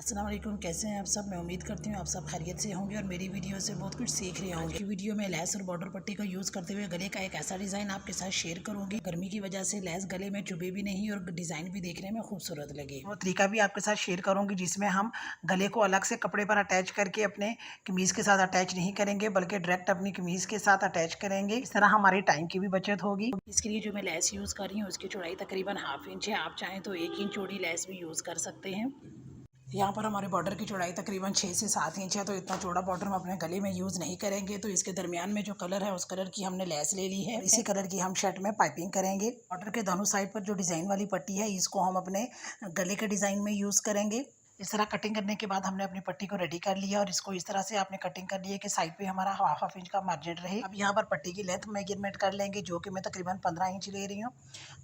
अस्सलाम वालेकुम, कैसे हैं आप सब। मैं उम्मीद करती हूँ आप सब खैरियत से होंगे और मेरी वीडियो से बहुत कुछ सीख रहे होंगे। की वीडियो में लेस और बॉर्डर पट्टी का यूज़ करते हुए गले का एक ऐसा डिज़ाइन आपके साथ शेयर करूँगी। गर्मी की वजह से लेस गले में चुभे भी नहीं और डिज़ाइन भी देखने में खूबसूरत लगे। वो तरीका भी आपके साथ शेयर करूँगी जिसमें हम गले को अलग से कपड़े पर अटैच करके अपने कमीज़ के साथ अटैच नहीं करेंगे, बल्कि डायरेक्ट अपनी कमीज़ के साथ अटैच करेंगे। इस तरह हमारे टाइम की भी बचत होगी। इसके लिए जो मैं लेस यूज़ कर रही हूँ उसकी चौड़ाई तकरीबन ½ इंच है। आप चाहें तो 1 इंच चौड़ी लेस भी यूज़ कर सकते हैं। यहाँ पर हमारे बॉर्डर की चौड़ाई तकरीबन 6 से 7 इंच है, तो इतना चौड़ा बॉर्डर हम अपने गले में यूज़ नहीं करेंगे। तो इसके दरमियान में जो कलर है उस कलर की हमने लेस ले ली है। इसी कलर की हम शर्ट में पाइपिंग करेंगे। बॉर्डर के दोनों साइड पर जो डिज़ाइन वाली पट्टी है इसको हम अपने गले के डिज़ाइन में यूज़ करेंगे। इस तरह कटिंग करने के बाद हमने अपनी पट्टी को रेडी कर लिया और इसको इस तरह से आपने कटिंग कर ली है कि साइड पे हमारा ½ इंच का मार्जिन रहे। अब यहाँ पर पट्टी की लेंथ मेजरमेंट कर लेंगे, जो कि मैं तकरीबन 15 इंच ले रही हूँ।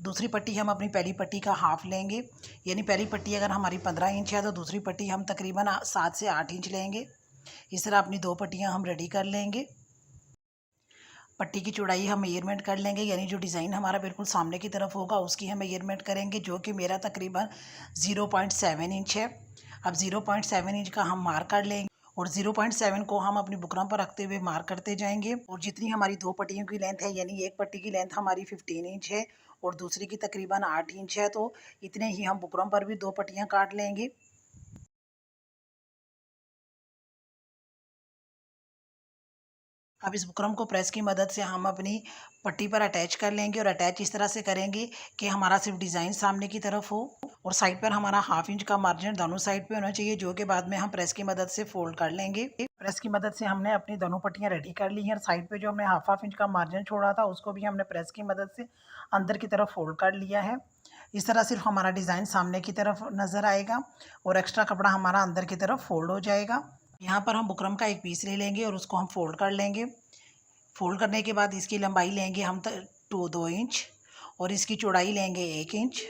दूसरी पट्टी हम अपनी पहली पट्टी का हाफ लेंगे, यानी पहली पट्टी अगर हमारी 15 इंच है तो दूसरी पट्टी हम तकरीबन 7 से 8 इंच लेंगे। इस तरह अपनी 2 पट्टियाँ हम रेडी कर लेंगे। पट्टी की चौड़ाई हम मेजरमेंट कर लेंगे, यानी जो डिज़ाइन हमारा बिल्कुल सामने की तरफ होगा उसकी हम मेजरमेंट करेंगे, जो कि मेरा तकरीबन 0.7 इंच है। अब 0.7 इंच का हम मार्क कर लेंगे और 0.7 को हम अपनी बुकरम पर रखते हुए मार्क करते जाएंगे। और जितनी हमारी 2 पट्टियों की लेंथ है, यानी एक पट्टी की लेंथ हमारी 15 इंच है और दूसरी की तकरीबन 8 इंच है, तो इतने ही हम बुकरम पर भी 2 पट्टियाँ काट लेंगे। अब इस बुकरम को प्रेस की मदद से हम अपनी पट्टी पर अटैच कर लेंगे और अटैच इस तरह से करेंगे कि हमारा सिर्फ डिज़ाइन सामने की तरफ हो और साइड पर हमारा ½ इंच का मार्जिन दोनों साइड पे होना चाहिए, जो कि बाद में हम प्रेस की मदद से फोल्ड कर लेंगे। प्रेस की मदद से हमने अपनी दोनों पट्टियाँ रेडी कर ली हैं और साइड पे जो हमने ½ इंच का मार्जिन छोड़ा था उसको भी हमने प्रेस की मदद से अंदर की तरफ फोल्ड कर लिया है। इस तरह सिर्फ हमारा डिज़ाइन सामने की तरफ नज़र आएगा और एक्स्ट्रा कपड़ा हमारा अंदर की तरफ फोल्ड हो जाएगा। यहाँ पर हम बुकरम का एक पीस ले लेंगे और उसको हम फोल्ड कर लेंगे। फोल्ड करने के बाद इसकी लंबाई लेंगे हम 2 इंच और इसकी चौड़ाई लेंगे 1 इंच।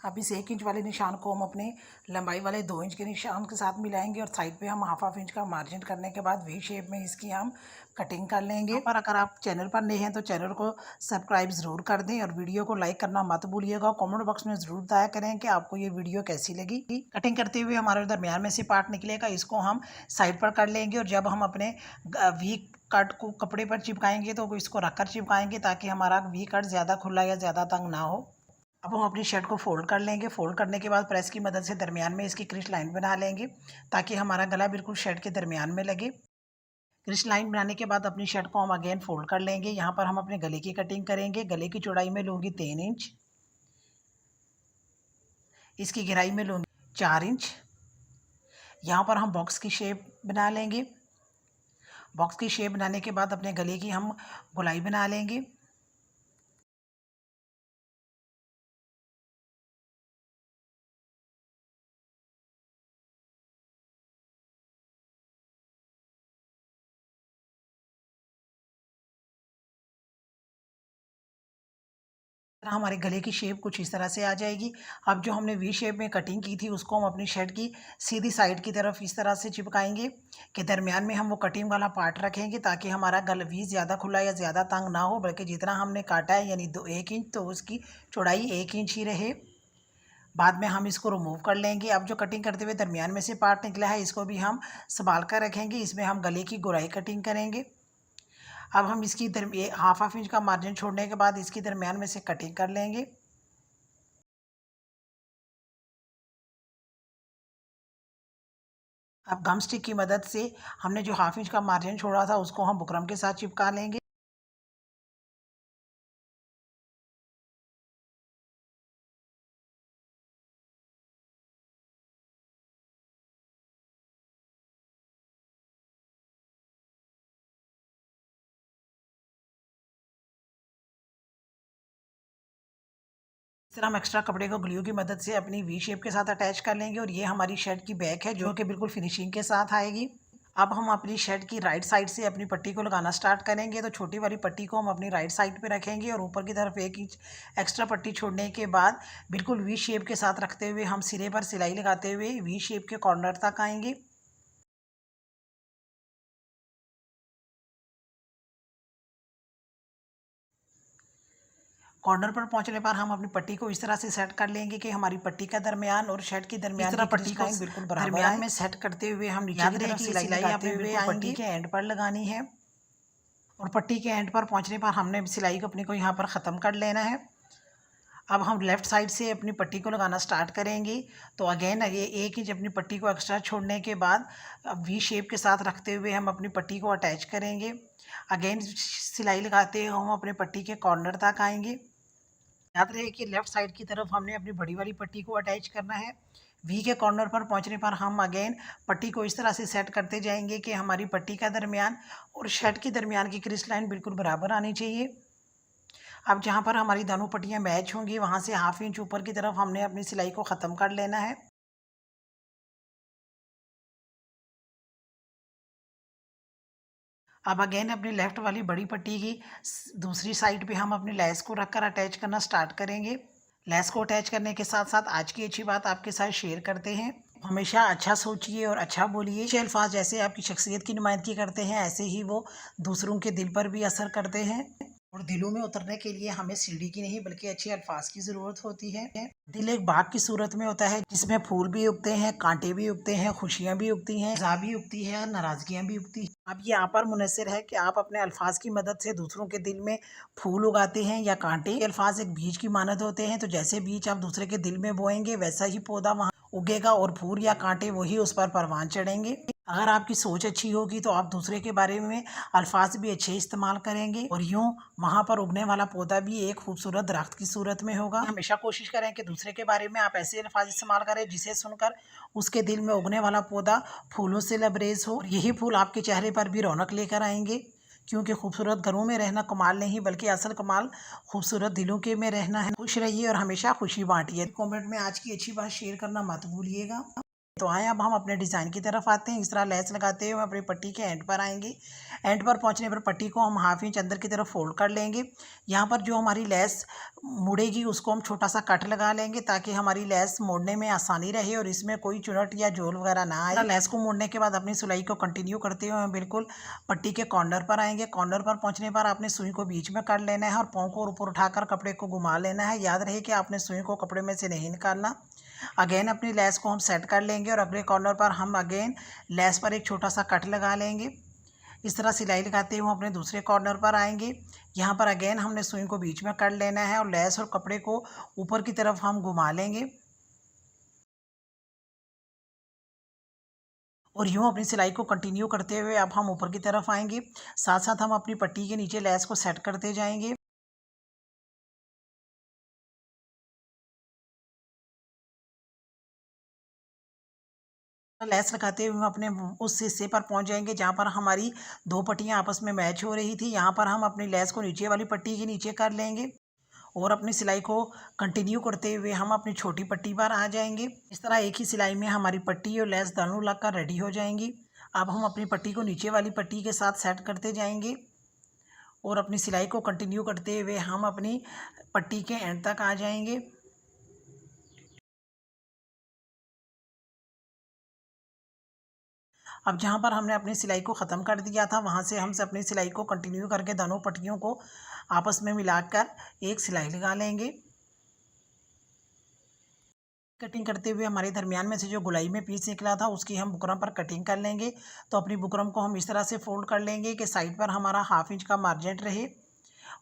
अब इस 1 इंच वाले निशान को हम अपने लंबाई वाले 2 इंच के निशान के साथ मिलाएंगे और साइड पे हम ½ इंच का मार्जिन करने के बाद वी शेप में इसकी हम कटिंग कर लेंगे। पर अगर आप चैनल पर नए हैं तो चैनल को सब्सक्राइब ज़रूर कर दें और वीडियो को लाइक करना मत भूलिएगा। कमेंट बॉक्स में ज़रूर बताया करें कि आपको ये वीडियो कैसी लगी। कटिंग करते हुए हमारे दरमियान में से पार्ट निकलेगा, इसको हम साइड पर कर लेंगे और जब हम अपने वी कट को कपड़े पर चिपकाएंगे तो इसको रखकर चिपकाएंगे ताकि हमारा वी कट ज़्यादा खुला या ज़्यादा तंग ना हो। अब हम अपनी शर्ट को फोल्ड कर लेंगे। फोल्ड करने के बाद प्रेस की मदद से दरमियान में इसकी क्रिश लाइन बना लेंगे ताकि हमारा गला बिल्कुल शर्ट के दरमियान में लगे। क्रिश लाइन बनाने के बाद अपनी शर्ट को हम अगेन फोल्ड कर लेंगे। यहाँ पर हम अपने गले की कटिंग करेंगे। गले की चौड़ाई में लूँगी 3 इंच, इसकी गहराई में लूँगी 4 इंच। यहाँ पर हम बॉक्स की शेप बना लेंगे। बॉक्स की शेप बनाने के बाद अपने गले की हम गोलाई बना लेंगे। हमारे गले की शेप कुछ इस तरह से आ जाएगी। अब जो हमने वी शेप में कटिंग की थी उसको हम अपनी शर्ट की सीधी साइड की तरफ इस तरह से चिपकाएंगे कि दरमियान में हम वो कटिंग वाला पार्ट रखेंगे ताकि हमारा गला वी ज़्यादा खुला या ज़्यादा तंग ना हो, बल्कि जितना हमने काटा है यानी 1 इंच तो उसकी चौड़ाई 1 इंच ही रहे। बाद में हम इसको रिमूव कर लेंगे। अब जो कटिंग करते हुए दरमियान में से पार्ट निकला है इसको भी हम संभाल कर रखेंगे। इसमें हम गले की गोलाई कटिंग करेंगे। अब हम इसकी ½ इंच का मार्जिन छोड़ने के बाद इसकी दरमियान में से कटिंग कर लेंगे। अब गम स्टिक की मदद से हमने जो ½ इंच का मार्जिन छोड़ा था उसको हम बुकरम के साथ चिपका लेंगे। इस तरह हम एक्स्ट्रा कपड़े को ग्लू की मदद से अपनी वी शेप के साथ अटैच कर लेंगे और ये हमारी शर्ट की बैक है जो कि बिल्कुल फिनिशिंग के साथ आएगी। अब हम अपनी शर्ट की राइट साइड से अपनी पट्टी को लगाना स्टार्ट करेंगे। तो छोटी वाली पट्टी को हम अपनी राइट साइड पे रखेंगे और ऊपर की तरफ 1 इंच एक्स्ट्रा पट्टी छोड़ने के बाद बिल्कुल वी शेप के साथ रखते हुए हम सिरे पर सिलाई लगाते हुए वी शेप के कॉर्नर तक आएंगे। कॉर्नर पर पहुंचने पर हम अपनी पट्टी को इस तरह से सेट कर लेंगे कि हमारी पट्टी का दरमियान और शर्ट के दरमियान की पट्टी को बिल्कुल दरमियान में सेट करते हुए हम नीचे की तरफ सिलाई लगाते हुए पट्टी के एंड पर लगानी है और पट्टी के एंड पर पहुंचने पर हमने सिलाई को अपने को यहाँ पर ख़त्म कर लेना है। अब हम लेफ़्ट साइड से अपनी पट्टी को लगाना स्टार्ट करेंगे। तो अगेन ये 1 इंच अपनी पट्टी को एक्स्ट्रा छोड़ने के बाद अब वी शेप के साथ रखते हुए हम अपनी पट्टी को अटैच करेंगे। अगेन सिलाई लगाते हुए हम अपने पट्टी के कॉर्नर तक आएंगे। याद रहे कि लेफ़्ट साइड की तरफ हमने अपनी बड़ी वाली पट्टी को अटैच करना है। वी के कॉर्नर पर पहुंचने पर हम अगेन पट्टी को इस तरह से सेट करते जाएंगे कि हमारी पट्टी का दरमियान और शर्ट की दरमियान की क्रीज लाइन बिल्कुल बराबर आनी चाहिए। अब जहाँ पर हमारी दोनों पट्टियाँ मैच होंगी वहाँ से 1/2 इंच ऊपर की तरफ हमने अपनी सिलाई को ख़त्म कर लेना है। अब अगेन अपनी लेफ़्ट वाली बड़ी पट्टी की दूसरी साइड पे हम अपनी लेस को रखकर अटैच करना स्टार्ट करेंगे। लेस को अटैच करने के साथ साथ आज की अच्छी बात आपके साथ शेयर करते हैं। हमेशा अच्छा सोचिए और अच्छा बोलिए। अच्छे अल्फाज जैसे आपकी शख्सियत की नुमाइंदगी करते हैं ऐसे ही वो दूसरों के दिल पर भी असर करते हैं और दिलों में उतरने के लिए हमें सीढ़ी की नहीं बल्कि अच्छे अल्फाज की ज़रूरत होती है। दिल एक बाग की सूरत में होता है जिसमें फूल भी उगते हैं, कांटे भी उगते हैं, खुशियाँ भी उगती हैं, ज़ा भी उगती है, नाराज़गियाँ भी उगती हैं। अब ये आप पर मुनहसर है कि आप अपने अल्फाज की मदद से दूसरों के दिल में फूल उगाते हैं या कांटे। ये अल्फाज एक बीज की मानद होते हैं, तो जैसे बीज आप दूसरे के दिल में बोएंगे वैसा ही पौधा वहाँ उगेगा और फूल या कांटे वही उस पर परवान चढ़ेंगे। अगर आपकी सोच अच्छी होगी तो आप दूसरे के बारे में अल्फाज भी अच्छे इस्तेमाल करेंगे और यूं वहाँ पर उगने वाला पौधा भी एक खूबसूरत दरख्त की सूरत में होगा। हमेशा कोशिश करें कि दूसरे के बारे में आप ऐसे अल्फाज इस्तेमाल करें जिसे सुनकर उसके दिल में उगने वाला पौधा फूलों से लबरेज हो। यही फूल आपके चेहरे पर भी रौनक लेकर आएंगे, क्योंकि खूबसूरत घरों में रहना कमाल नहीं बल्कि असल कमाल खूबसूरत दिलों के में रहना है। खुश रहिए और हमेशा खुशी बांटिए। कमेंट में आज की अच्छी बात शेयर करना मत भूलिएगा। तो आए अब हम अपने डिज़ाइन की तरफ आते हैं। इस तरह लेस लगाते हुए अपनी पट्टी के एंड पर आएंगे। एंड पर पहुंचने पर पट्टी को हम 1/2 इंच अंदर की तरफ फोल्ड कर लेंगे। यहाँ पर जो हमारी लेस मुड़ेगी उसको हम छोटा सा कट लगा लेंगे ताकि हमारी लेस मोड़ने में आसानी रहे और इसमें कोई चुनट या जोल वगैरह ना आए। लेस को मोड़ने के बाद अपनी सिलाई को कंटिन्यू करते हुए हम बिल्कुल पट्टी के कॉर्नर पर आएंगे। कॉर्नर पर पहुंचने पर आपने सुई को बीच में कर लेना है और पाँव को ऊपर उठाकर कपड़े को घुमा लेना है। याद रहे कि आपने सुई को कपड़े में से नहीं निकालना। अगेन अपनी लेस को हम सेट कर लेंगे और अगले कॉर्नर पर हम अगेन लेस पर एक छोटा सा कट लगा लेंगे। इस तरह सिलाई लगाते हुए अपने दूसरे कॉर्नर पर आएंगे। यहाँ पर अगेन हमने सुई को बीच में कर लेना है और लेस और कपड़े को ऊपर की तरफ हम घुमा लेंगे और यूँ अपनी सिलाई को कंटिन्यू करते हुए अब हम ऊपर की तरफ आएंगे। साथ साथ हम अपनी पट्टी के नीचे लेस को सेट करते जाएंगे। लेस लगाते हुए हम अपने उस हिस्से पर पहुंच जाएंगे जहां पर हमारी दो पट्टियां आपस में मैच हो रही थी। यहां पर हम अपनी लेस को नीचे वाली पट्टी के नीचे कर लेंगे और अपनी सिलाई को कंटिन्यू करते हुए हम अपनी छोटी पट्टी पर आ जाएंगे। इस तरह एक ही सिलाई में हमारी पट्टी और लेस दोनों लगकर रेडी हो जाएंगी। अब हम अपनी पट्टी को नीचे वाली पट्टी के साथ सेट करते जाएंगे और अपनी सिलाई को कंटिन्यू करते हुए हम अपनी पट्टी के एंड तक आ जाएंगे। अब जहाँ पर हमने अपनी सिलाई को ख़त्म कर दिया था वहाँ से हम अपनी सिलाई को कंटिन्यू करके दोनों पट्टियों को आपस में मिलाकर एक सिलाई लगा लेंगे। कटिंग करते हुए हमारे दरमियान में से जो गोलाई में पीस निकला था उसकी हम बुकरम पर कटिंग कर लेंगे। तो अपनी बुकरम को हम इस तरह से फोल्ड कर लेंगे कि साइड पर हमारा 1/2 इंच का मार्जिन रहे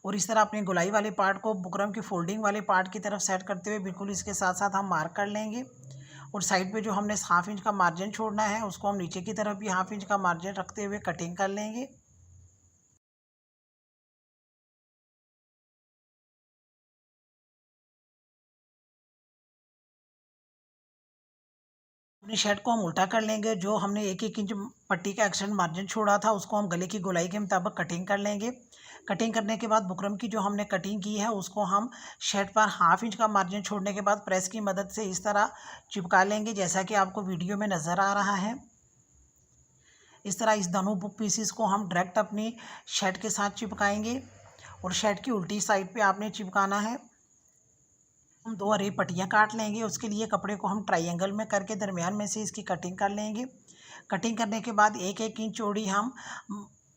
और इस तरह अपने गोलाई वाले पार्ट को बुकरम की फोल्डिंग वाले पार्ट की तरफ सेट करते हुए बिल्कुल इसके साथ साथ हम मार्क कर लेंगे और साइड पे जो हमने 1/2 इंच का मार्जिन छोड़ना है उसको हम नीचे की तरफ भी 1/2 इंच का मार्जिन रखते हुए कटिंग कर लेंगे। अपनी शर्ट को हम उल्टा कर लेंगे। जो हमने 1-1 इंच पट्टी का एक्स्ट्रा मार्जिन छोड़ा था उसको हम गले की गोलाई के मुताबिक कटिंग कर लेंगे। कटिंग करने के बाद बुकरम की जो हमने कटिंग की है उसको हम शर्ट पर 1/2 इंच का मार्जिन छोड़ने के बाद प्रेस की मदद से इस तरह चिपका लेंगे जैसा कि आपको वीडियो में नज़र आ रहा है। इस तरह इस दोनों बुक पीसीस को हम डायरेक्ट अपनी शर्ट के साथ चिपकाएंगे और शर्ट की उल्टी साइड पे आपने चिपकाना है। हम 2 हरी पट्टियाँ काट लेंगे। उसके लिए कपड़े को हम ट्रायंगल में करके दरमियान में से इसकी कटिंग कर लेंगे। कटिंग करने के बाद 1-1 इंच चौड़ी हम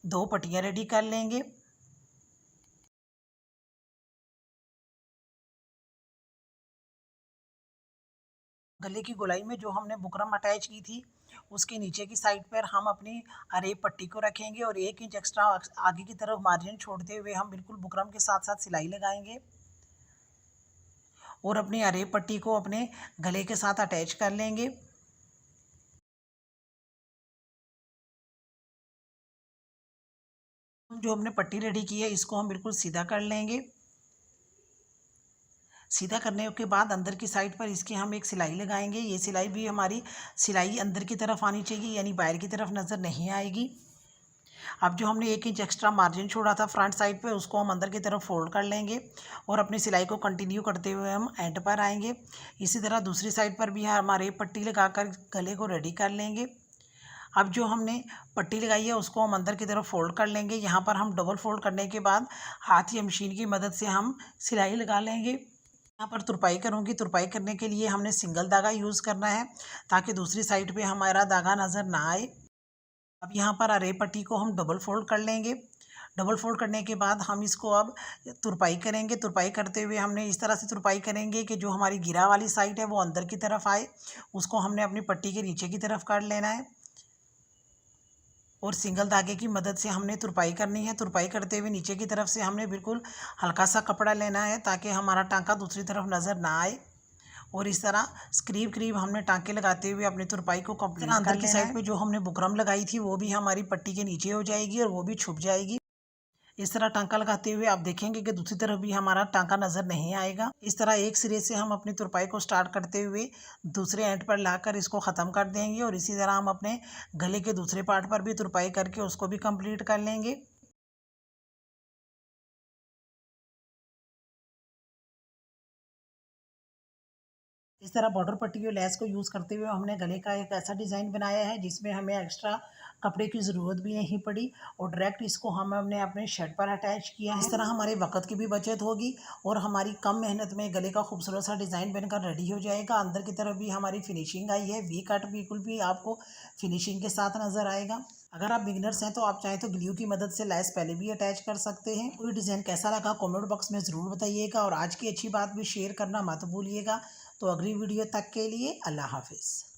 2 पट्टियाँ रेडी कर लेंगे। गले की गोलाई में जो हमने बुकरम अटैच की थी उसके नीचे की साइड पर हम अपनी अरेब पट्टी को रखेंगे और 1 इंच एक्स्ट्रा आगे की तरफ मार्जिन छोड़ते हुए हम बिल्कुल बुकरम के साथ साथ सिलाई लगाएंगे और अपनी अरेब पट्टी को अपने गले के साथ अटैच कर लेंगे। जो हमने पट्टी रेडी की है इसको हम बिल्कुल सीधा कर लेंगे। सीधा करने के बाद अंदर की साइड पर इसकी हम एक सिलाई लगाएंगे। ये सिलाई भी हमारी सिलाई अंदर की तरफ आनी चाहिए, यानी बाहर की तरफ नज़र नहीं आएगी। अब जो हमने 1 इंच एक्स्ट्रा मार्जिन छोड़ा था फ्रंट साइड पे उसको हम अंदर की तरफ फोल्ड कर लेंगे और अपनी सिलाई को कंटिन्यू करते हुए हम एंड पर आएंगे। इसी तरह दूसरी साइड पर भी हमारे पट्टी लगाकर गले को रेडी कर लेंगे। अब जो हमने पट्टी लगाई है उसको हम अंदर की तरफ फोल्ड कर लेंगे। यहाँ पर हम डबल फोल्ड करने के बाद हाथ या मशीन की मदद से हम सिलाई लगा लेंगे। यहाँ पर तुरपाई करूँगी। तुरपाई करने के लिए हमने सिंगल धागा यूज़ करना है ताकि दूसरी साइड पे हमारा धागा नज़र ना आए। अब यहाँ पर अरेब पट्टी को हम डबल फोल्ड कर लेंगे। डबल फोल्ड करने के बाद हम इसको अब तुरपाई करेंगे। तुरपाई करते हुए हमने इस तरह से तुरपाई करेंगे कि जो हमारी गिरा वाली साइड है वो अंदर की तरफ आए। उसको हमने अपनी पट्टी के नीचे की तरफ काट लेना है और सिंगल धागे की मदद से हमने तुरपाई करनी है। तुरपाई करते हुए नीचे की तरफ से हमने बिल्कुल हल्का सा कपड़ा लेना है ताकि हमारा टांका दूसरी तरफ नज़र ना आए और इस तरह करीब करीब हमने टांके लगाते हुए अपनी तुरपाई को कंप्लीट कर लेना है। अंदर की साइड पे जो हमने बुकरम लगाई थी वो भी हमारी पट्टी के नीचे हो जाएगी और वो भी छुप जाएगी। इस तरह टांका लगाते हुए आप देखेंगे कि दूसरी तरफ भी हमारा टांका नज़र नहीं आएगा। इस तरह एक सिरे से हम अपनी तुरपाई को स्टार्ट करते हुए दूसरे एंड पर लाकर इसको ख़त्म कर देंगे और इसी तरह हम अपने गले के दूसरे पार्ट पर भी तुरपाई करके उसको भी कंप्लीट कर लेंगे। इस तरह बॉर्डर पट्टी और लेस को यूज़ करते हुए हमने गले का एक ऐसा डिज़ाइन बनाया है जिसमें हमें एक्स्ट्रा कपड़े की ज़रूरत भी नहीं पड़ी और डायरेक्ट इसको हमने अपने शर्ट पर अटैच किया है। इस तरह हमारे वक्त की भी बचत होगी और हमारी कम मेहनत में गले का खूबसूरत सा डिज़ाइन बनकर रेडी हो जाएगा। अंदर की तरफ भी हमारी फिनिशिंग आई है। वी कट बिल्कुल भी आपको फिनिशिंग के साथ नज़र आएगा। अगर आप बिगिनर्स हैं तो आप चाहें तो ग्लू की मदद से लेस पहले भी अटैच कर सकते हैं। कोई डिज़ाइन कैसा लगा कमेंट बॉक्स में ज़रूर बताइएगा और आज की अच्छी बात भी शेयर करना मत भूलिएगा। तो अगली वीडियो तक के लिए अल्लाह हाफिज़।